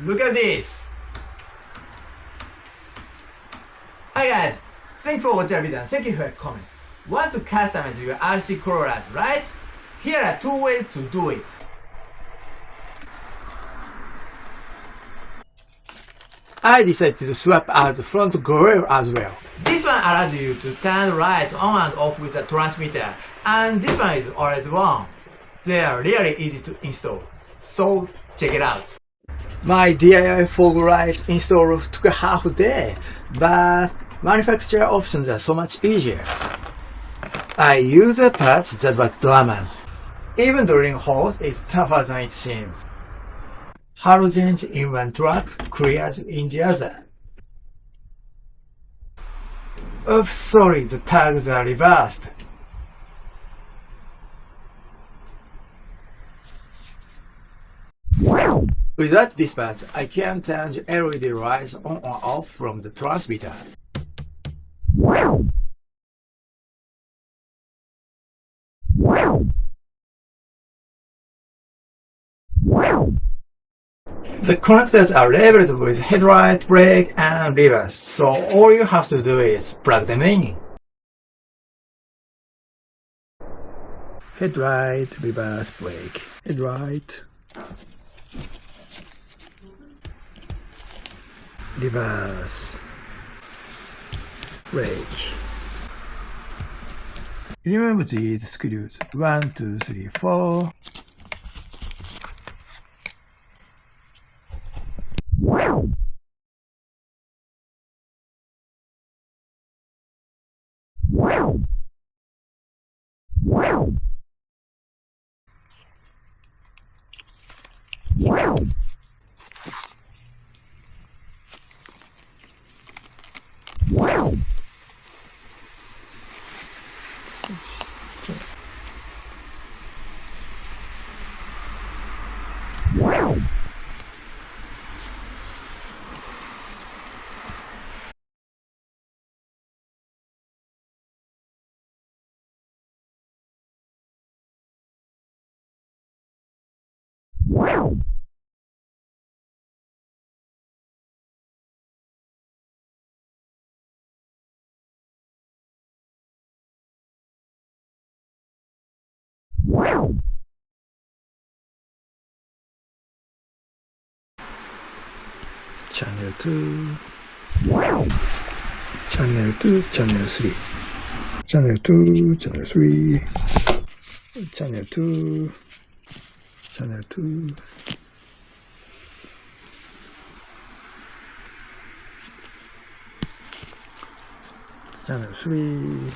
Look at this! Hi guys! Thanks for watching our video and thank you for your comment. Want to customize your RC crawlers, right? Here are 2 ways to do it. I decided to swap out the front grill as well. This one allows you to turn the lights on and off with a transmitter, and this one is always on. They are really easy to install, so check it out. My DIY fog light install took a half a day, but manufacturer options are so much easier. I use the parts that was dormant. Even drilling holes is tougher than it seems. Halogen in one track, clears in the other. Oops, sorry, the tags are reversed. Without this part, I can turn the LED lights on or off from the transmitter. The connectors are labeled with headlight, brake, and reverse, so all you have to do is plug them in. Headlight, reverse, brake, headlight, reverse, brake. Remove these screws 1, 2, 3, 4. Channel 2, Channel 2, Channel 3, Channel 2, Channel 3, Channel 2, Channel 2, Channel 3,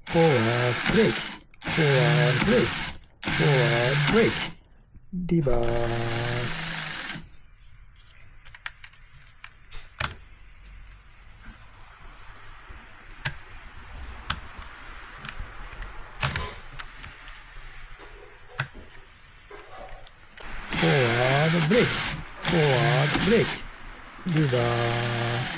forward brake, forward brake, forward brake, reverse. Forward brake, forward brake, reverse.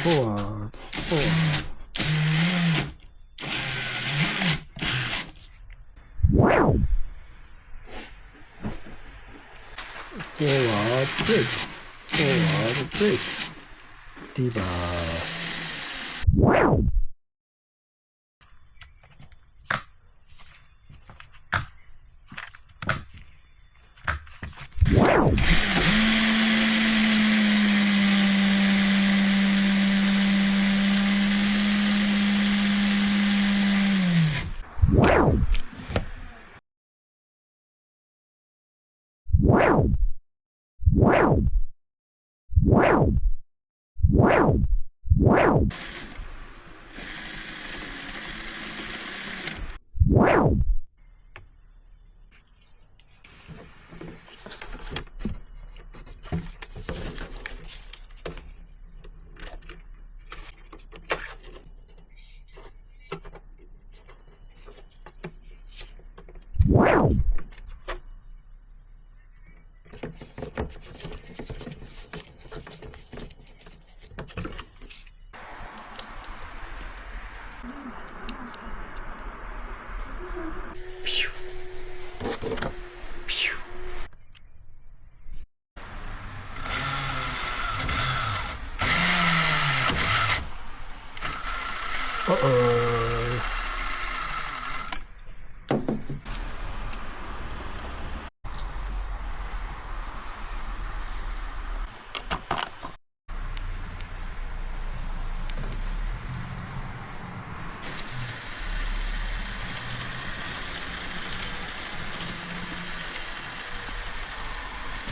Forward, forward. Forward brake, forward brake, reverse. Pew. Pew. Uh-oh.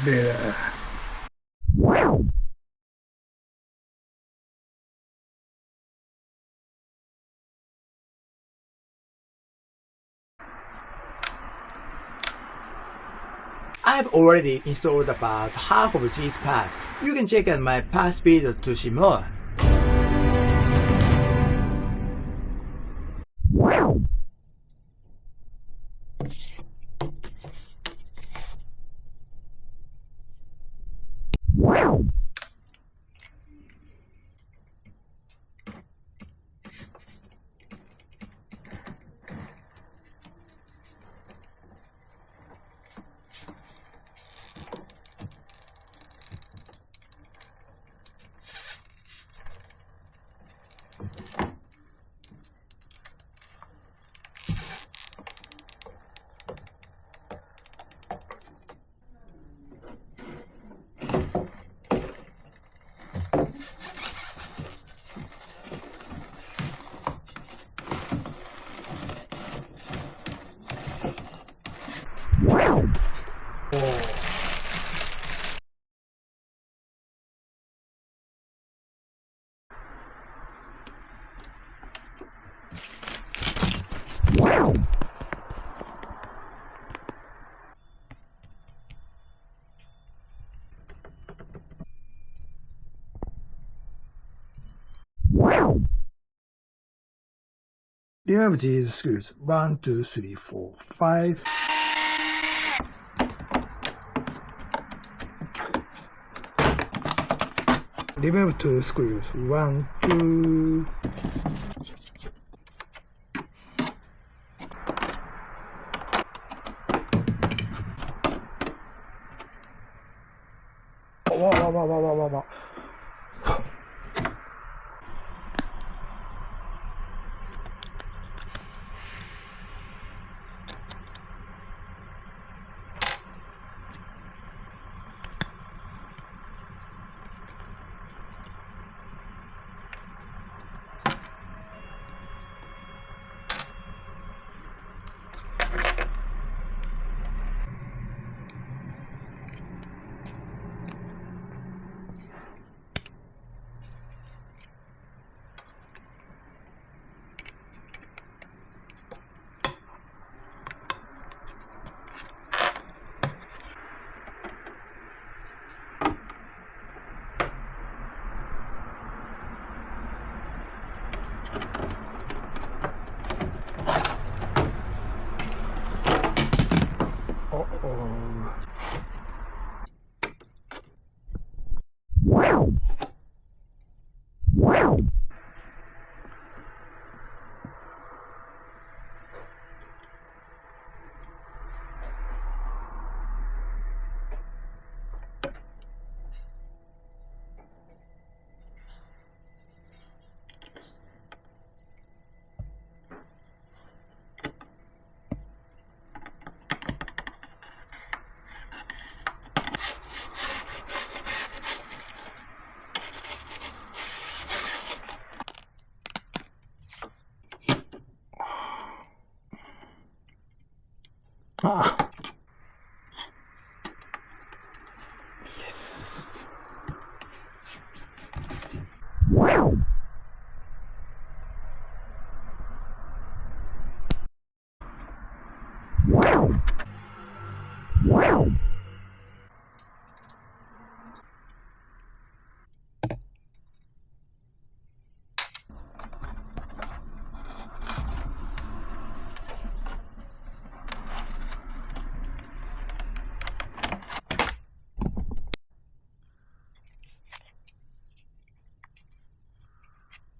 Better. I've already installed about half of these parts. You can check out my past video to see more. Remove these screws. 1, 2, 3, 4, 5. Remove 2 screws. 1, 2. Wow. Ah. Yes.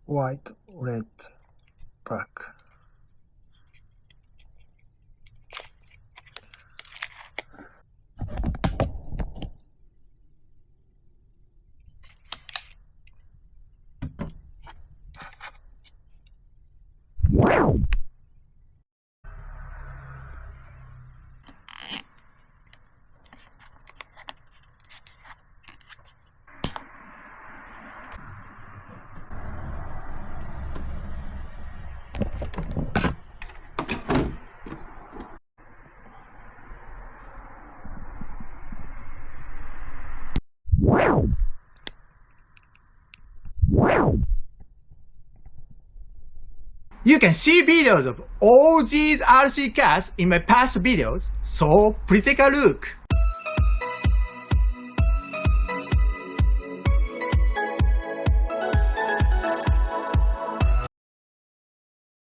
White, red, black. You can see videos of all these RC cars in my past videos, so please take a look.